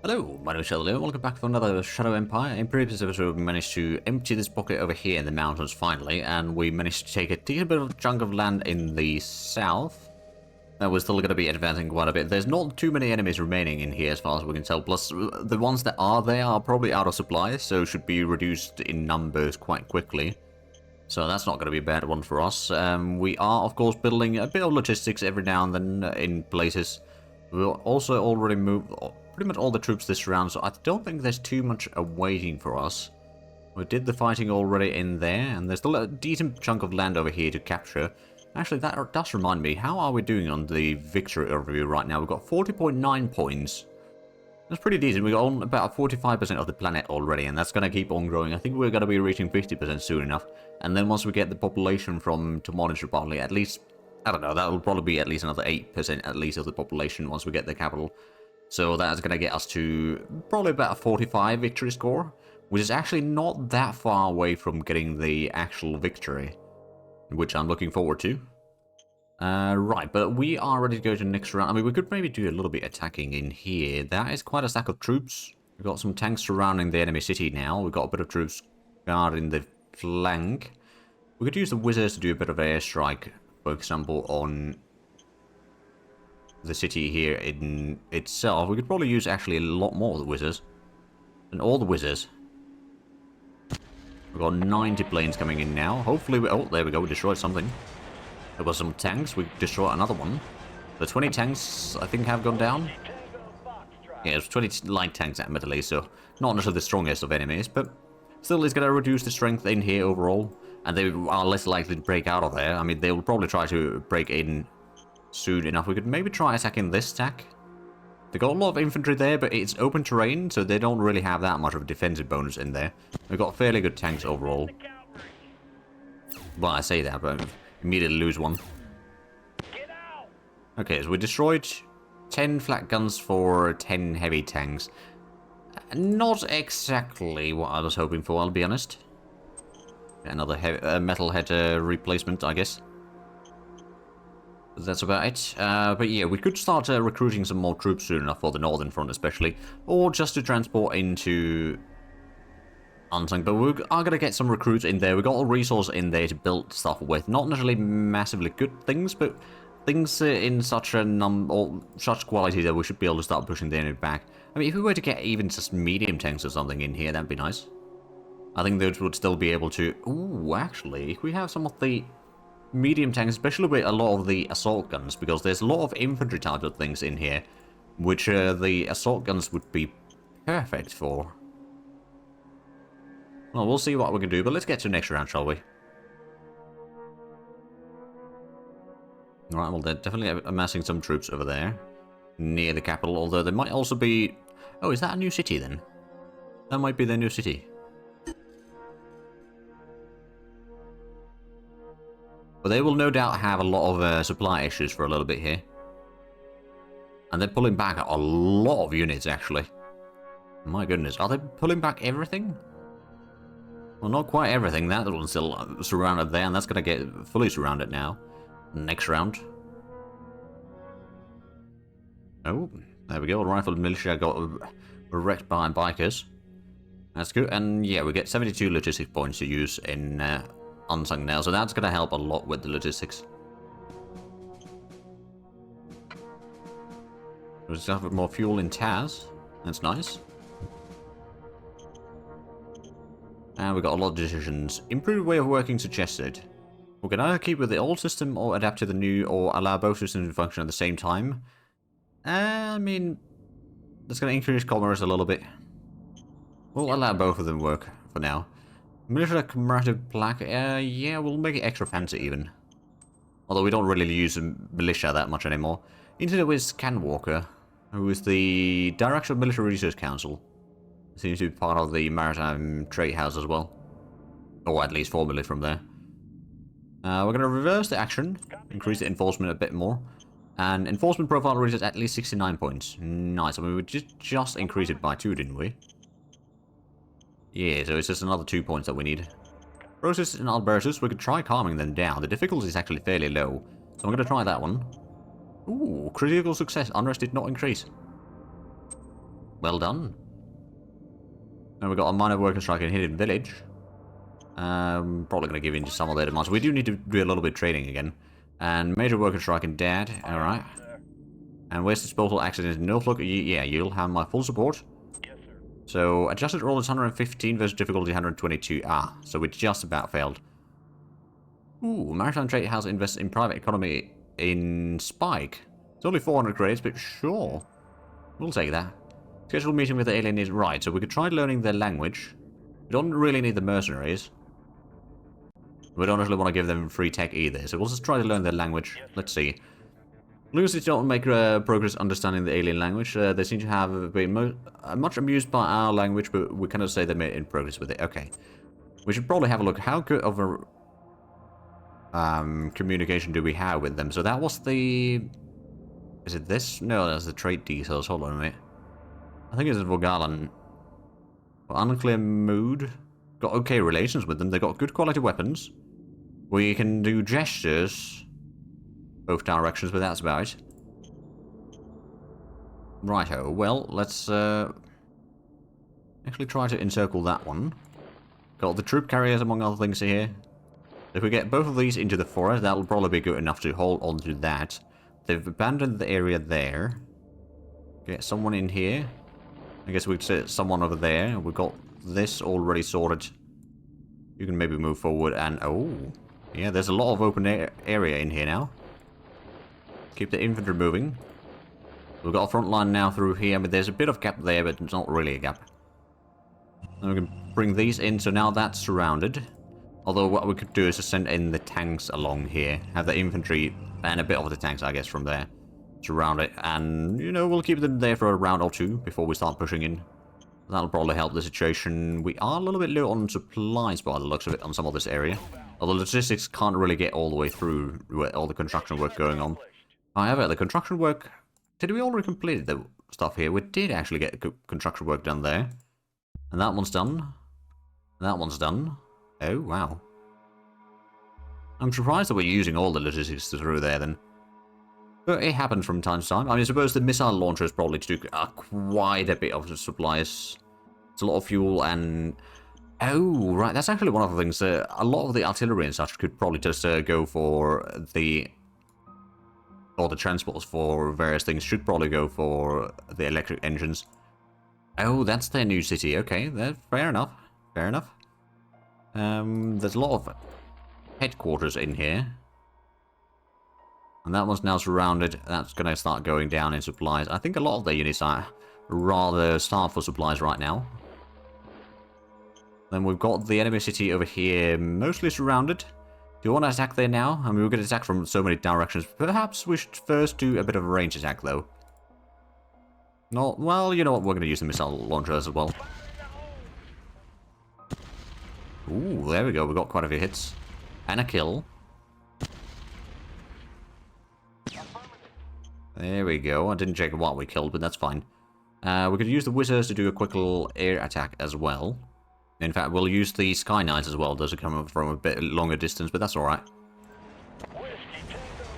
Hello, my name is Zhatelier. Welcome back to another Shadow Empire. In previous episode, we managed to empty this pocket over here in the mountains finally, and we managed to take a decent bit of chunk of land in the south. Now we're still going to be advancing quite a bit. There's not too many enemies remaining in here as far as we can tell, plus the ones that are there are probably out of supply, so should be reduced in numbers quite quickly. So that's not going to be a bad one for us. We are, of course, building a bit of logistics every now and then in places. We'll also already move pretty much all the troops this round, so I don't think there's too much awaiting for us. We did the fighting already in there, and there's still a decent chunk of land over here to capture. Actually, that does remind me, how are we doing on the victory overview right now? We've got 40.9 points. That's pretty decent. We're on about 45% of the planet already, and that's going to keep on growing. I think we're going to be reaching 50% soon enough. And then once we get the population from to monitor probably, at least, I don't know, that will probably be at least another 8% at least of the population once we get the capital. So that's going to get us to probably about a 45 victory score, which is actually not that far away from getting the actual victory, which I'm looking forward to. Right, but we are ready to go to the next round. I mean, we could maybe do a little bit attacking in here. That is quite a stack of troops. We've got some tanks surrounding the enemy city now. We've got a bit of troops guarding the flank. We could use the wizards to do a bit of airstrike, for example, on the city here in itself. We could probably use actually a lot more of the wizards. And all the wizards. We've got 90 planes coming in now. Hopefully oh, there we go, we destroyed something. There was some tanks, we destroyed another one. The 20 tanks, I think, have gone down. Yeah, it's 20 light tanks admittedly, so not necessarily the strongest of enemies, but still is going to reduce the strength in here overall. And they are less likely to break out of there. I mean, they will probably try to break in soon enough. We could maybe try attacking this stack. They got a lot of infantry there, but it's open terrain, so they don't really have that much of a defensive bonus in there. They've got fairly good tanks overall. Well, I say that, but immediately lose one. Okay, so we destroyed 10 flat guns for 10 heavy tanks. Not exactly what I was hoping for, I'll be honest. Another metal head replacement, I guess. But that's about it. But yeah, we could start recruiting some more troops soon enough for the northern front especially. Or just to transport into Unsung. But we are going to get some recruits in there. We've got a resource in there to build stuff with. Not necessarily massively good things, but things in such a or such quality that we should be able to start pushing the enemy back. I mean, if we were to get even just medium tanks or something in here, that'd be nice. I think those would still be able to... Ooh, actually, if we have some of the medium tanks, especially with a lot of the assault guns, because there's a lot of infantry type of things in here, which the assault guns would be perfect for. Well, we'll see what we can do, but let's get to the next round, shall we? Alright, well, they're definitely amassing some troops over there, near the capital, although there might also be... Oh, is that a new city, then? That might be their new city. But they will no doubt have a lot of supply issues for a little bit here. And they're pulling back a lot of units, actually. My goodness, are they pulling back everything? Well, not quite everything. That one's still surrounded there, and that's going to get fully surrounded now. Next round. Oh, there we go. Rifled militia got wrecked by bikers. That's good. And yeah, we get 72 logistics points to use in... Unsung now, so that's going to help a lot with the logistics. We just have more fuel in Taz. That's nice. And we got a lot of decisions. Improved way of working suggested. We can either keep with the old system or adapt to the new, or allow both systems to function at the same time. I mean, that's going to increase commerce a little bit. We'll allow both of them work for now. Militia commemorative plaque, yeah, we'll make it extra fancy even. Although we don't really use militia that much anymore. Internet with Scanwalker, who is the Director of Military Research Council. Seems to be part of the Maritime Trade House as well. Or at least formally from there. We're going to reverse the action, increase the enforcement a bit more. And enforcement profile reaches at least 69 points. Nice, I mean we just increased it by 2, didn't we? Yeah, so it's just another 2 points that we need. Process in Albertus, we could try calming them down. The difficulty is actually fairly low. So I'm going to try that one. Ooh, critical success. Unrest did not increase. Well done. And we got a minor worker strike in Hidden Village. Probably going to give in to some of their demands. We do need to do a little bit of trading again. And major worker strike in Dad. Alright. And waste disposal accident in Norfolk. Yeah, you'll have my full support. Yes, sir. So, adjusted roll is 115 versus difficulty 122. Ah, so we just about failed. Ooh, Maritime Trade House invests in private economy in Spike. It's only 400 credits, but sure. We'll take that. Scheduled meeting with the alien is right, so we could try learning their language. We don't really need the mercenaries. We don't really want to give them free tech either, so we'll just try to learn their language. Let's see. Lucid don't make progress understanding the alien language. They seem to have been much amused by our language, but we cannot say they made in progress with it. Okay. We should probably have a look. How good of a communication do we have with them? So that was the... Is it this? No, that's the trade details. Hold on a minute. I think it's Vogalan. Unclear mood. Got okay relations with them. They got good quality weapons. We can do gestures both directions, but that's about it. Righto. Well, let's actually try to encircle that one. Got the troop carriers among other things here. If we get both of these into the forest, that'll probably be good enough to hold on to that. They've abandoned the area there. Get someone in here. I guess we'd set someone over there. We've got this already sorted. You can maybe move forward and... Oh, yeah, there's a lot of open area in here now. Keep the infantry moving. We've got a front line now through here. I mean, there's a bit of gap there, but it's not really a gap. And we can bring these in, so now that's surrounded. Although what we could do is just send in the tanks along here. Have the infantry and a bit of the tanks, I guess, from there. Surround it, and, you know, we'll keep them there for a round or two before we start pushing in. That'll probably help the situation. We are a little bit low on supplies by the looks of it on some of this area. Although logistics can't really get all the way through with all the construction work going on. However, the construction work... Did we already complete the stuff here? We did actually get construction work done there. And that one's done. That one's done. Oh, wow. I'm surprised that we're using all the logistics through there, then. But it happens from time to time. I mean, I suppose the missile launchers probably took quite a bit of the supplies. It's a lot of fuel and... Oh, right, that's actually one of the things. A lot of the artillery and such could probably just go for the... Or the transports for various things should probably go for the electric engines. Oh, that's their new city. Okay, fair enough. Fair enough. There's a lot of headquarters in here. And that one's now surrounded. That's going to start going down in supplies. I think a lot of the units are rather starved for supplies right now. Then we've got the enemy city over here mostly surrounded. Do you want to attack there now? I mean, we're going to attack from so many directions. Perhaps we should first do a bit of a range attack, though. No, well, you know what? We're going to use the missile launchers as well. Ooh, there we go. We got quite a few hits. And a kill. There we go. I didn't check what we killed, but that's fine. We could use the wizards to do a quick little air attack as well. In fact, we'll use the Sky Knights as well. Those are coming from a bit longer distance, but that's alright.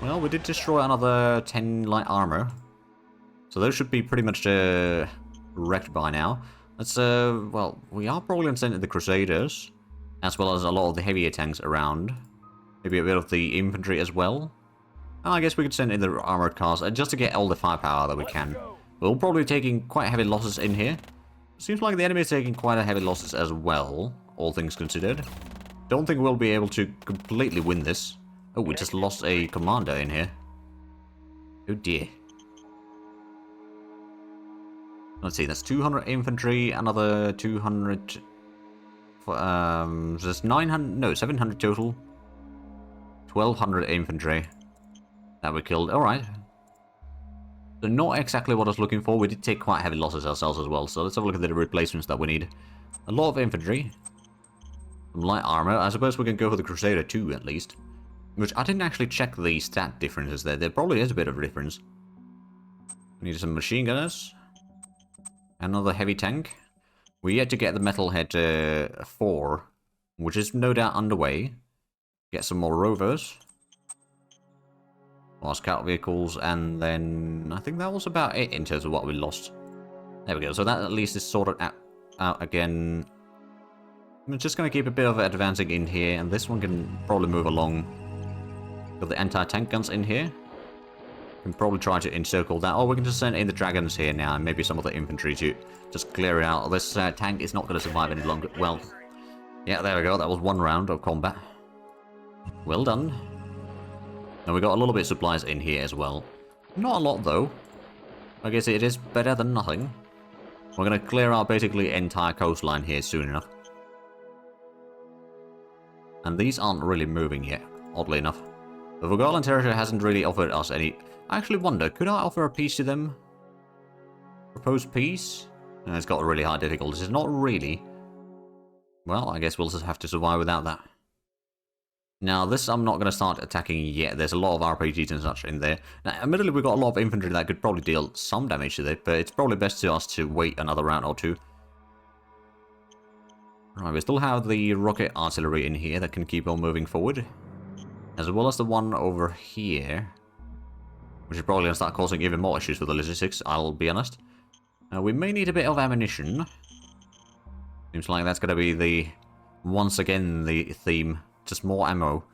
Well, we did destroy another 10 light armor. So those should be pretty much wrecked by now. Let's, well, we are probably going to send in the Crusaders. As well as a lot of the heavier tanks around. Maybe a bit of the infantry as well. I guess we could send in the armored cars just to get all the firepower that we can. We'll probably be taking quite heavy losses in here. Seems like the enemy is taking quite a heavy losses as well, all things considered. Don't think we'll be able to completely win this. Oh, we just lost a commander in here. Oh dear. Let's see, that's 200 infantry, another 200... so that's 900... No, 700 total. 1,200 infantry that we killed. Alright. So not exactly what I was looking for. We did take quite heavy losses ourselves as well. So let's have a look at the replacements that we need. A lot of infantry. Some light armor. I suppose we can go for the Crusader too, at least. Which I didn't actually check the stat differences there. There probably is a bit of a difference. We need some machine gunners. Another heavy tank. We yet to get the Metalhead 4. Which is no doubt underway. Get some more rovers. More scout vehicles, and then I think that was about it in terms of what we lost. There we go. So that at least is sorted out again. I'm just going to keep a bit of advancing in here, and this one can probably move along. Got the anti-tank guns in here. Can probably try to encircle that. Or we can just send in the dragons here now, and maybe some of the infantry to just clear it out. This tank is not going to survive any longer. Well, yeah, there we go. That was one round of combat. Well done. And we got a little bit of supplies in here as well. Not a lot, though. I guess it is better than nothing. We're going to clear out basically entire coastline here soon enough. And these aren't really moving yet, oddly enough. The Vogalan territory hasn't really offered us any... I actually wonder, could I offer a peace to them? Proposed peace? And it's got a really high difficulty. It's not really. Well, I guess we'll just have to survive without that. Now, this I'm not going to start attacking yet. There's a lot of RPGs and such in there. Now, admittedly, we've got a lot of infantry that could probably deal some damage to it, but it's probably best to us to wait another round or two. Right, we still have the rocket artillery in here that can keep on moving forward. As well as the one over here. Which is probably going to start causing even more issues with the logistics, I'll be honest. We may need a bit of ammunition. Seems like that's going to be the... once again, the theme. Just more ammo.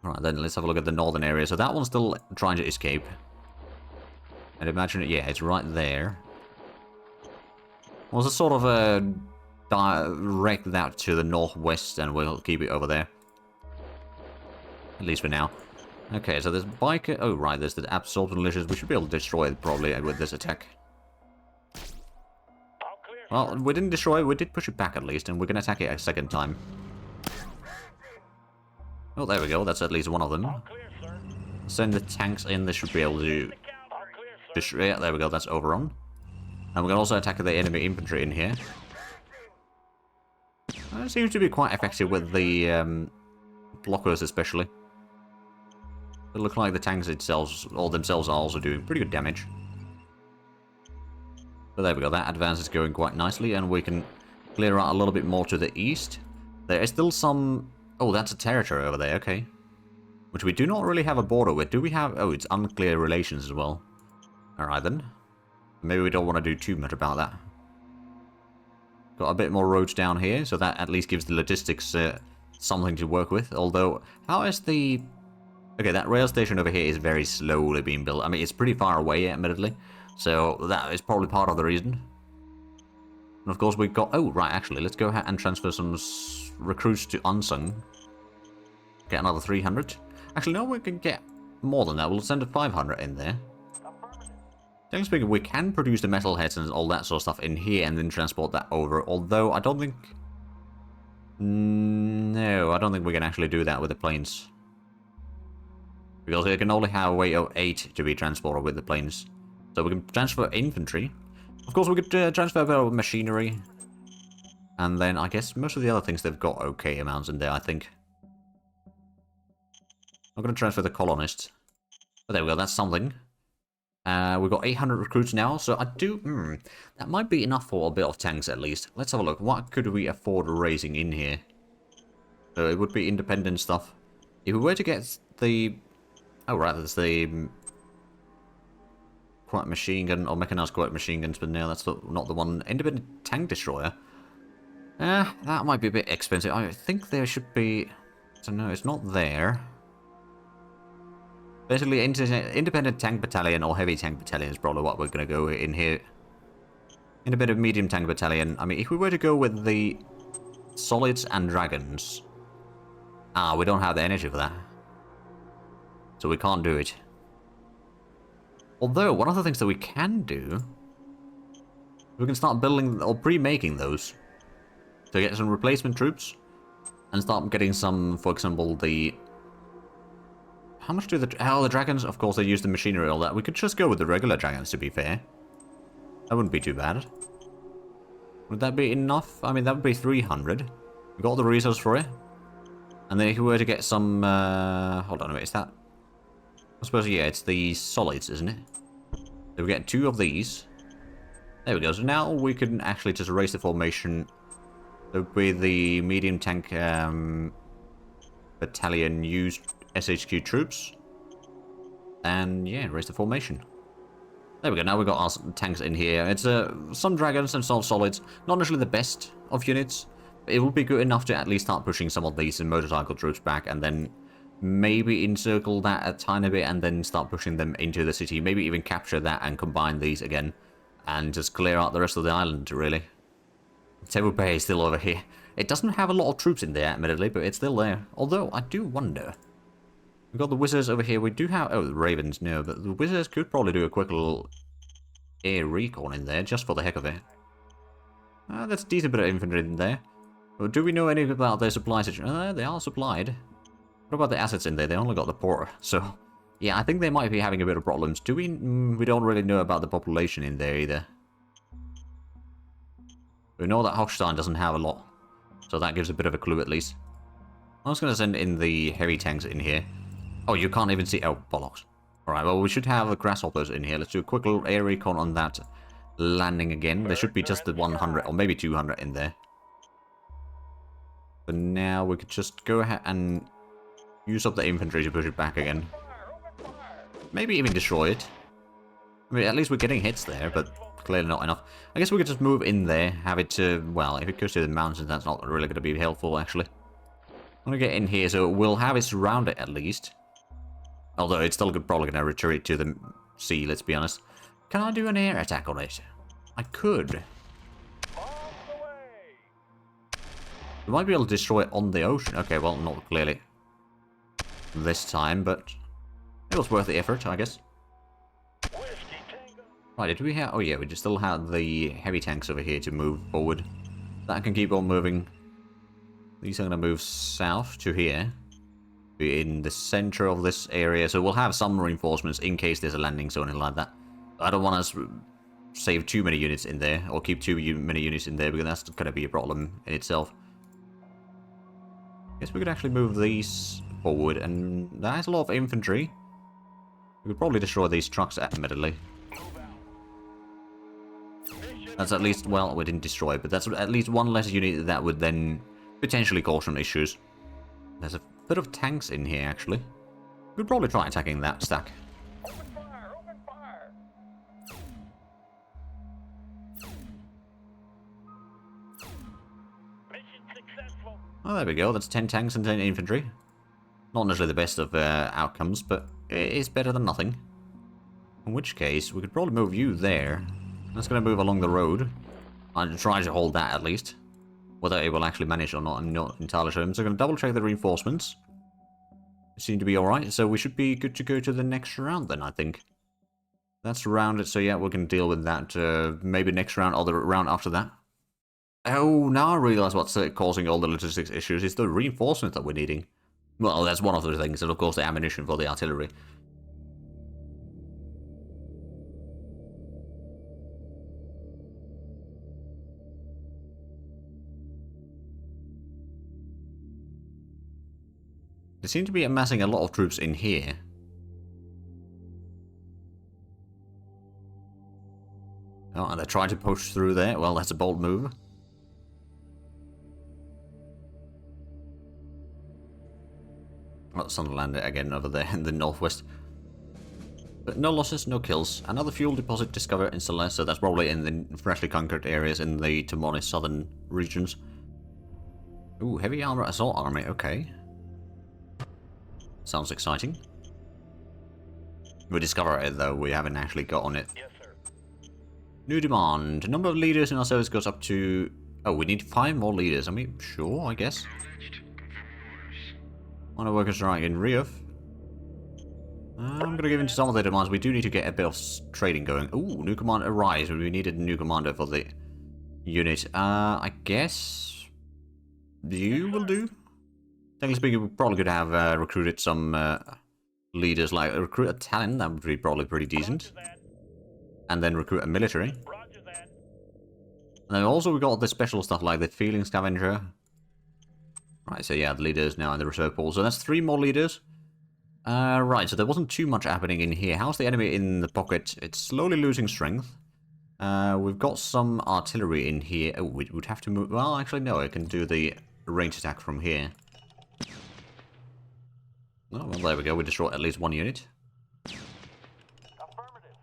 Alright, then let's have a look at the northern area. So that one's still trying to escape. I'd imagine it, yeah, it's right there. We'll just sort of direct that to the northwest and we'll keep it over there. At least for now. Okay, so there's biker... oh, right, there's the absorbed militias. We should be able to destroy it, probably, with this attack. Well, we didn't destroy it. We did push it back, at least, and we're going to attack it a second time. Oh, there we go. That's at least one of them. Send the tanks in. They should be able to... destroy... yeah, there we go. That's overrun. And we can also attack the enemy infantry in here. It seems to be quite effective with the blockers, especially. It looks like the tanks themselves are also doing pretty good damage. But there we go, that advance is going quite nicely, and we can clear out a little bit more to the east. There is still some... oh, that's a territory over there, okay. Which we do not really have a border with. Do we have... oh, it's unclear relations as well. Alright then. Maybe we don't want to do too much about that. Got a bit more roads down here, so that at least gives the logistics something to work with. Although, how is the... okay, that rail station over here is very slowly being built. I mean, it's pretty far away, admittedly. So, that is probably part of the reason. And of course, we've got... oh, right, actually, let's go ahead and transfer some recruits to Unsung. Get another 300. Actually, no, we can get more than that. We'll send a 500 in there. Technically speaking, we can produce the metalheads and all that sort of stuff in here and then transport that over. Although, I don't think... no, I don't think we can actually do that with the planes. Because it can only have a weight of 8 to be transported with the planes. So we can transfer infantry. Of course, we could transfer a bit of machinery. And then I guess most of the other things they've got okay amounts in there, I think. I'm going to transfer the colonists. But there we go, that's something. We've got 800 recruits now, so I do... that might be enough for a bit of tanks at least. Let's have a look. What could we afford raising in here? So it would be independent stuff. If we were to get the... oh, right, that's the... quite machine gun, or mechanized quite machine guns, but no, that's not the one. Independent tank destroyer. That might be a bit expensive. I think there should be... so no, it's not there. Basically, independent tank battalion or heavy tank battalion is probably what we're going to go in here. Independent medium tank battalion. I mean, if we were to go with the solids and dragons... ah, we don't have the energy for that. So we can't do it. Although, one of the things that we can do... we can start building or pre-making those. So get some replacement troops. And start getting some, for example, the... how much do the... oh, the dragons, of course, they use the machinery and all that. We could just go with the regular dragons, to be fair. That wouldn't be too bad. Would that be enough? I mean, that would be 300. We got all the resources for it. And then if we were to get some... hold on a minute, is that... I suppose, yeah, it's the solids, isn't it? So we get 2 of these. There we go. So now we can actually just raise the formation with the medium tank battalion used SHQ troops. And yeah, raise the formation. There we go, now we've got our tanks in here. It's some dragons and some solids. Not necessarily the best of units. It would be good enough to at least start pushing some of these motorcycle troops back, and then maybe encircle that a tiny bit, and then start pushing them into the city. Maybe even capture that and combine these again, and just clear out the rest of the island, really. Table Bay is still over here. It doesn't have a lot of troops in there, admittedly, but it's still there. Although, I do wonder. We've got the wizards over here. We do have... Oh, the ravens, no. But the wizards could probably do a quick little air recon in there, just for the heck of it. That's a decent bit of infantry in there. But do we know anything about their supply situation? They are supplied. What about the assets in there? They only got the port. So, yeah, I think they might be having a bit of problems. Do we... we don't really know about the population in there, either. We know that Hochstein doesn't have a lot. So that gives a bit of a clue, at least. I'm just going to send in the heavy tanks in here. Oh, you can't even see... Oh, bollocks. Alright, well, we should have the grasshoppers in here. Let's do a quick little air recon on that landing again. There should be just the 100, or maybe 200 in there. But now we could just go ahead and use up the infantry to push it back again. Maybe even destroy it. I mean, at least we're getting hits there, but clearly not enough. I guess we could just move in there, have it to... Well, if it goes to the mountains, that's not really going to be helpful, actually. I'm going to get in here, so we'll have it surrounded at least. Although it's still probably going to retreat to the sea, let's be honest. Can I do an air attack on it? I could. We might be able to destroy it on the ocean. Okay, well, not clearly this time, but it was worth the effort, I guess. Right, did we have... Oh yeah, we just still have the heavy tanks over here to move forward. That can keep on moving. These are going to move south to here. Be in the center of this area, so we'll have some reinforcements in case there's a landing zone and like that. I don't want to save too many units in there, or keep too many units in there, because that's going to be a problem in itself. Guess we could actually move these forward, and that's a lot of infantry. We could probably destroy these trucks, admittedly. That's at least, well, we didn't destroy it, but that's at least one less unit that would then potentially cause some issues. There's a bit of tanks in here, actually. We'd probably try attacking that stack. Open fire! Open fire! Mission successful. Oh, there we go. That's 10 tanks and 10 infantry. Not necessarily the best of outcomes, but it is better than nothing. In which case, we could probably move you there. That's going to move along the road. I'll try to hold that at least. Whether it will actually manage or not, I'm not entirely sure. So I'm going to double check the reinforcements. They seem to be alright, so we should be good to go to the next round then, I think. That's rounded, so yeah, we can deal with that maybe next round or the round after that. Oh, now I realise what's causing all the logistics issues. It's the reinforcement that we're needing. Well, that's one of the things, and of course the ammunition for the artillery. They seem to be amassing a lot of troops in here. Oh, and they're trying to push through there. Well, that's a bold move. Oh, Sunderland again over there in the northwest. But no losses, no kills. Another fuel deposit discovered in Celeste, so that's probably in the freshly conquered areas in the Tomori southern regions. Ooh, heavy armor assault army, okay. Sounds exciting. We discover it though, we haven't actually got on it. Yes, sir. New demand. The number of leaders in our service goes up to... Oh, we need 5 more leaders. I mean, sure, I guess. On a worker strike in Riof. I'm going to give in to some of the demands. We do need to get a bit of trading going. Ooh, new command arise. We needed a new commander for the unit. I guess... You will do? Technically speaking, we probably could have recruited some leaders, like recruit a talent, that would be probably pretty decent. And then recruit a military. And then also we got the special stuff like the feeling scavenger. Right, so yeah, the leaders now in the reserve pool. So that's 3 more leaders. Right, so there wasn't too much happening in here. How's the enemy in the pocket? It's slowly losing strength. We've got some artillery in here. Oh, we would have to move... Well, actually, no, I can do the range attack from here. Oh, well, there we go. We destroyed at least 1 unit. Affirmative.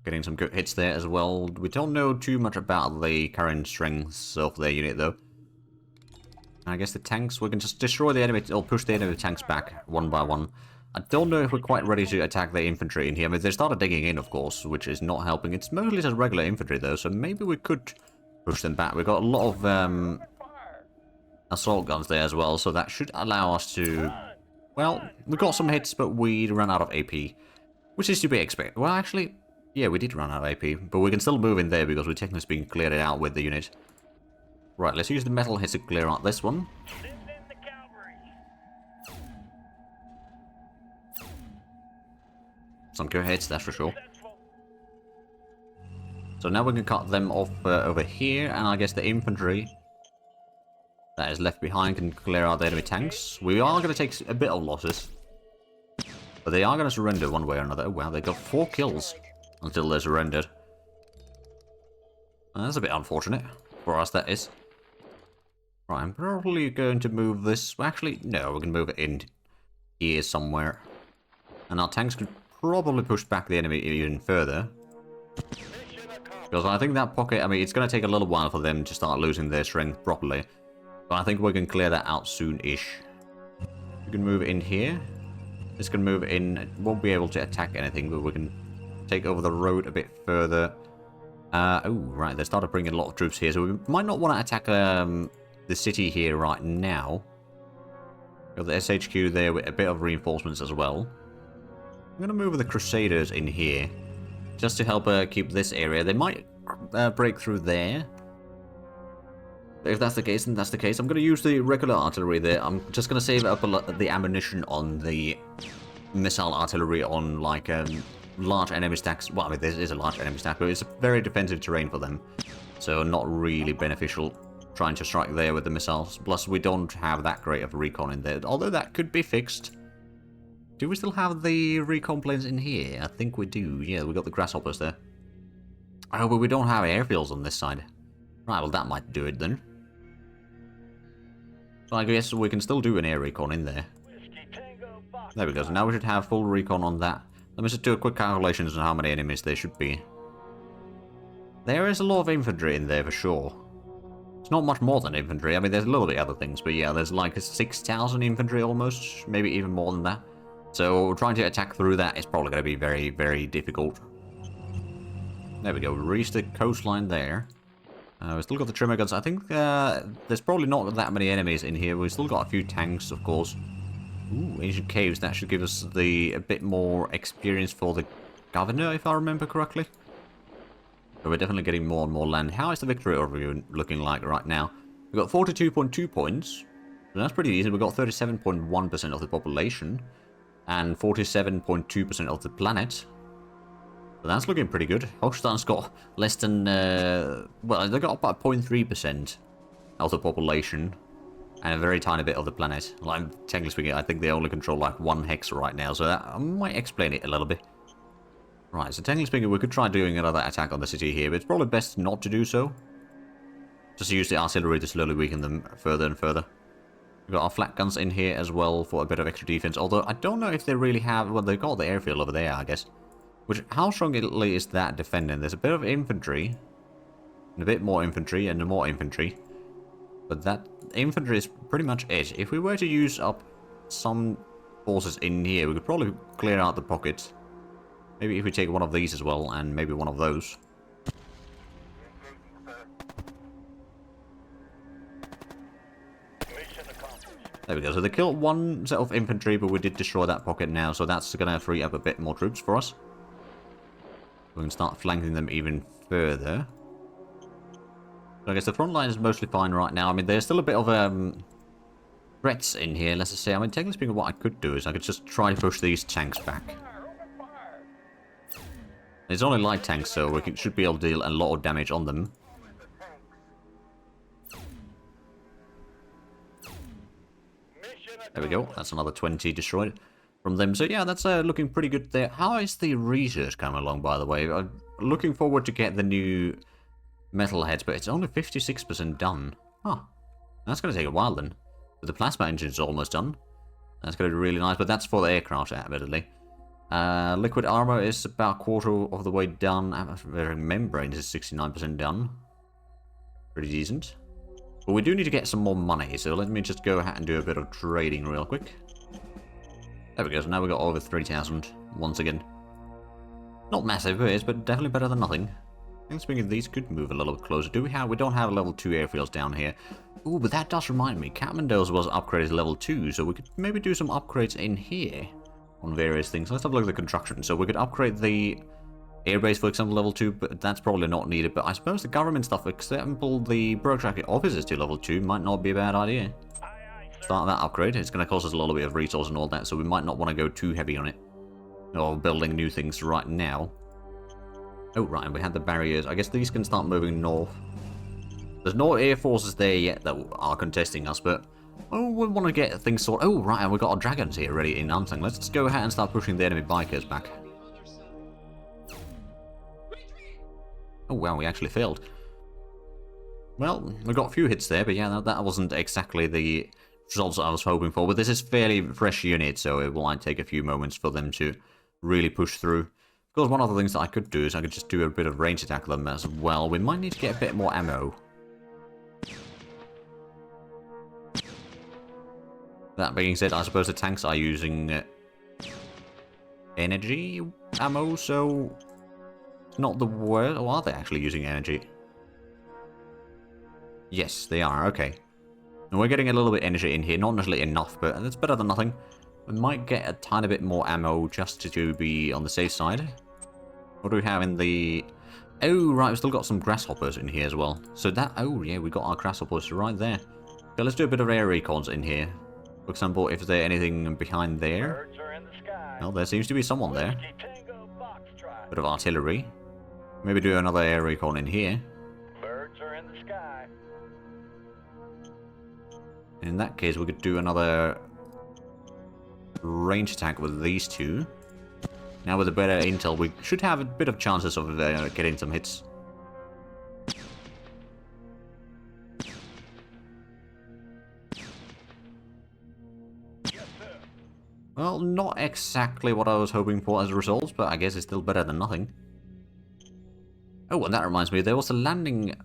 Getting some good hits there as well. We don't know too much about the current strengths of their unit, though. I guess the tanks, we can just destroy the enemy, or push the enemy tanks back one by one. I don't know if we're quite ready to attack the infantry in here. I mean, they started digging in, of course, which is not helping. It's mostly just regular infantry, though, so maybe we could push them back. We've got a lot of assault guns there as well, so that should allow us to... Well, we got some hits, but we ran out of AP, which is to be expected. Well, actually... Yeah, we did run out of AP, but we can still move in there because we're technically speaking cleared it out with the unit. Right, let's use the metal hits to clear out this one. Send in the cavalry. Some good hits, that's for sure. Successful. So now we can cut them off over here, and I guess the infantry that is left behind can clear out the enemy tanks. We are going to take a bit of losses, but they are going to surrender one way or another. Oh, wow, they got 4 kills until they're surrendered. That's a bit unfortunate for us, that is. Right, I'm probably going to move this... Actually, no, we can move it in here somewhere. And our tanks could probably push back the enemy even further. Because I think that pocket... I mean, it's going to take a little while for them to start losing their strength properly. But I think we can clear that out soon-ish. We can move in here. This can move in. It won't be able to attack anything, but we can take over the road a bit further. Oh, right, they started bringing a lot of troops here, so we might not want to attack the city here right now. Got the SHQ there with a bit of reinforcements as well. I'm going to move the Crusaders in here, just to help keep this area. They might break through there. If that's the case, then that's the case. I'm going to use the regular artillery there. I'm just going to save up the ammunition on the missile artillery on, like, large enemy stacks. Well, I mean, this is a large enemy stack, but it's a very defensive terrain for them. So not really beneficial trying to strike there with the missiles. Plus, we don't have that great of a recon in there. Although that could be fixed. Do we still have the recon planes in here? I think we do. Yeah, we got the grasshoppers there. Oh, but we don't have airfields on this side. Right, well, that might do it then. So I guess we can still do an air recon in there. There we go. So now we should have full recon on that. Let me just do a quick calculation on how many enemies there should be. There is a lot of infantry in there for sure. It's not much more than infantry. I mean, there's a little bit other things, but yeah, there's like 6,000 infantry almost, maybe even more than that. So trying to attack through that is probably going to be very, very difficult. There we go. We reached the coastline there. We've still got the trimmer guns. I think there's probably not that many enemies in here. We've still got a few tanks, of course. Ooh, ancient caves. That should give us a bit more experience for the governor, if I remember correctly. So we're definitely getting more and more land. How is the victory overview looking like right now? We've got 42.2 points. So that's pretty decent. We've got 37.1% of the population. And 47.2% of the planet. So that's looking pretty good. Hochstein's got less than... well, they got about 0.3% of the population. And a very tiny bit of the planet. Like, technically speaking, I think they only control like 1 hex right now. So that might explain it a little bit. Right, so technically speaking, we could try doing another attack on the city here, but it's probably best not to do so. Just use the artillery to slowly weaken them further and further. We've got our flak guns in here as well for a bit of extra defense, although I don't know if they really have... Well, they've got the airfield over there, I guess. Which, how strongly is that defending? There's a bit of infantry, and a bit more infantry, and more infantry. But that infantry is pretty much it. If we were to use up some forces in here, we could probably clear out the pockets. Maybe if we take one of these as well, and maybe one of those. There we go. So they killed one set of infantry, but we did destroy that pocket now, so that's going to free up a bit more troops for us. We can start flanking them even further. So I guess the front line is mostly fine right now. I mean, there's still a bit of threats in here, let's just say. I mean, technically speaking, what I could do is I could just try to push these tanks back. It's only light tanks, so we should be able to deal a lot of damage on them. There we go. That's another 20 destroyed from them. So yeah, that's looking pretty good there. How is the research coming along, by the way? I'm looking forward to get the new metal heads, but it's only 56% done. Huh. That's going to take a while then. But the plasma engine is almost done. That's going to be really nice, but that's for the aircraft, admittedly. Liquid armor is about a quarter of the way done. Atmospheric membrane is 69% done. Pretty decent. But we do need to get some more money, so let me just go ahead and do a bit of trading real quick. There we go, so now we got over 3,000 once again. Not massive, it is, but definitely better than nothing. I think speaking of these could move a little bit closer. We don't have level 2 airfields down here. Ooh, but that does remind me, Kathmandu's was upgraded to level 2, so we could maybe do some upgrades in here on various things. Let's have a look at the construction. So we could upgrade the airbase, for example, level 2, but that's probably not needed. But I suppose the government stuff, for example, the bureaucratic offices to level 2 might not be a bad idea. Start that upgrade. It's going to cost us a little bit of resource and all that, so we might not want to go too heavy on it. Or building new things right now. Oh, right, and we had the barriers. I guess these can start moving north. There's no air forces there yet that are contesting us, but oh, we want to get things sorted. Oh, right, and we've got our dragons here ready in Ansang. Let's just go ahead and start pushing the enemy bikers back. Oh, wow, we actually failed. Well, we got a few hits there, but yeah, that wasn't exactly the results I was hoping for. But this is fairly fresh unit, so it will take a few moments for them to really push through. Of course, one of the things that I could do is I could just do a bit of range attack on them as well. We might need to get a bit more ammo. That being said, I suppose the tanks are using energy ammo, so it's not the worst. Or are they actually using energy? Yes, they are. Okay. And we're getting a little bit of energy in here. Not necessarily enough, but that's better than nothing. We might get a tiny bit more ammo just to be on the safe side. What do we have in the... Oh, right, we've still got some grasshoppers in here as well. So that... Oh, yeah, we got our grasshoppers right there. Okay, let's do a bit of air recons in here. For example, if there's anything behind there. Birds are in the sky. Well, there seems to be someone there. Whiskey Tango Foxtrot. Bit of artillery. Maybe do another air recon in here. Birds are in the sky. In that case, we could do another range attack with these two. Now with a better intel, we should have a bit of chances of getting some hits. Yes, sir. Well, not exactly what I was hoping for as a result, but I guess it's still better than nothing. Oh, and that reminds me, there was a landing...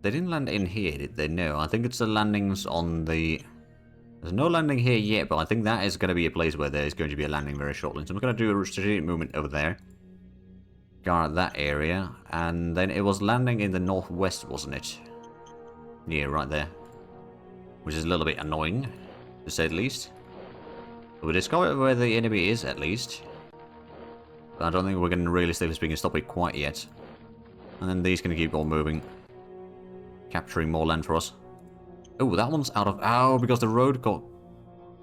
They didn't land in here, did they? No, I think it's the landings on the... There's no landing here yet, but I think that is going to be a place where there's going to be a landing very shortly. So I'm going to do a strategic movement over there. Guard that area. And then it was landing in the northwest, wasn't it? Yeah, right there. Which is a little bit annoying, to say the least. But we discovered where the enemy is, at least. But I don't think we're going to realistically speaking stop it quite yet. And then these can keep on moving. Capturing more land for us. Oh, that one's out of... Oh, because the road got...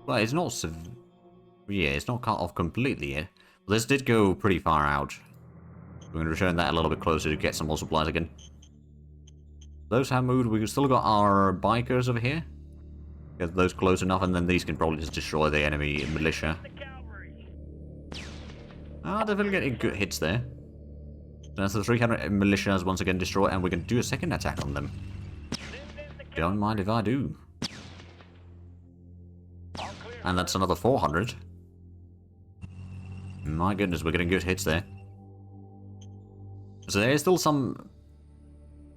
Well, it's not... Yeah, it's not cut off completely yet. But this did go pretty far out. We're going to return that a little bit closer to get some more supplies again. Those have moved. We've still got our bikers over here. Get those close enough, and then these can probably just destroy the enemy militia. The cavalry. Ah, definitely getting good hits there. That's the 300 militias once again destroyed, and we can do a second attack on them. Don't mind if I do. And that's another 400. My goodness, we're getting good hits there. So there's still some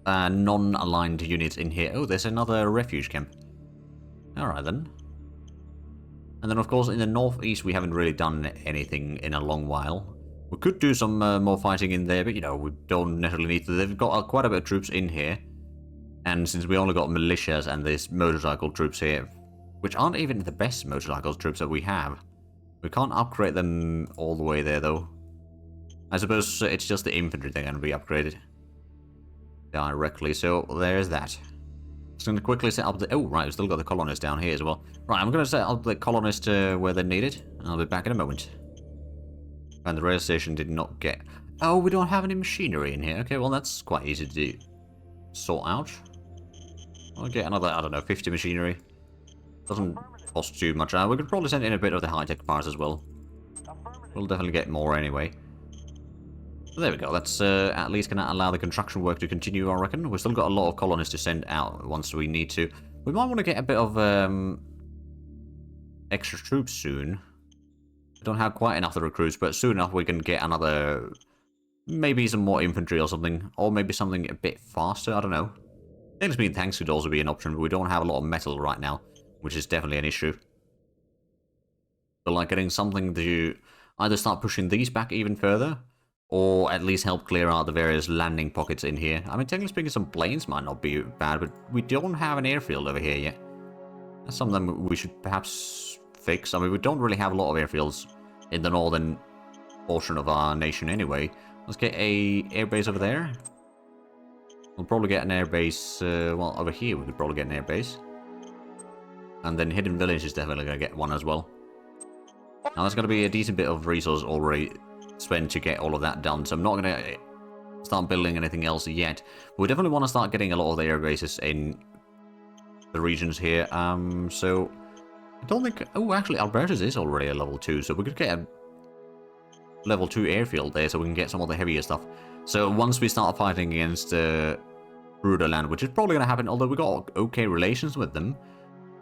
non-aligned units in here. Oh, there's another refuge camp. Alright then. And then of course in the northeast we haven't really done anything in a long while. We could do some more fighting in there, but you know, we don't necessarily need to. They've got quite a bit of troops in here. And since we only got militias and there's motorcycle troops here, which aren't even the best motorcycle troops that we have, we can't upgrade them all the way there though. I suppose it's just the infantry they're going to be upgraded directly, so there's that. Just going to quickly set up the... Oh, right, we've still got the colonists down here as well. Right, I'm going to set up the colonists where they're needed, and I'll be back in a moment. And the rail station did not get... Oh, we don't have any machinery in here. Okay, well, that's quite easy to sort out. I'll get another, I don't know, 50 machinery. Doesn't cost too much. We could probably send in a bit of the high-tech parts as well. We'll definitely get more anyway. So there we go. That's at least going to allow the construction work to continue, I reckon. We've still got a lot of colonists to send out once we need to. We might want to get a bit of extra troops soon. don't have quite enough of the recruits, but soon enough we can get another... Maybe some more infantry or something. Or maybe something a bit faster, I don't know. Technically speaking, tanks could also be an option, but we don't have a lot of metal right now, which is definitely an issue. But like getting something to either start pushing these back even further, or at least help clear out the various landing pockets in here. I mean, technically speaking, some planes might not be bad, but we don't have an airfield over here yet. That's something we should perhaps fix. I mean, we don't really have a lot of airfields in the northern portion of our nation anyway. Let's get a airbase over there. We'll probably get an airbase, well, over here we could probably get an airbase. And then Hidden Village is definitely going to get one as well. Now there's going to be a decent bit of resource already spent to get all of that done, so I'm not going to start building anything else yet. But we definitely want to start getting a lot of the air bases in the regions here. So I don't think... Oh, actually, Albertus is already a level 2, so we could get a level 2 airfield there so we can get some of the heavier stuff. So once we start fighting against Bruderland, which is probably going to happen, although we got okay relations with them,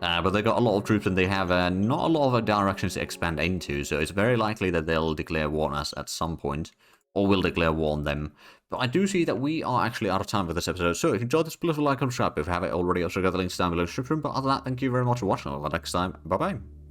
but they got a lot of troops and they have not a lot of directions to expand into, so it's very likely that they'll declare war on us at some point, or we'll declare war on them. But I do see that we are actually out of time for this episode, so if you enjoyed this, please like and subscribe if you haven't already. Also got the links down below in the description, but other than that, thank you very much for watching. Until next time, bye bye.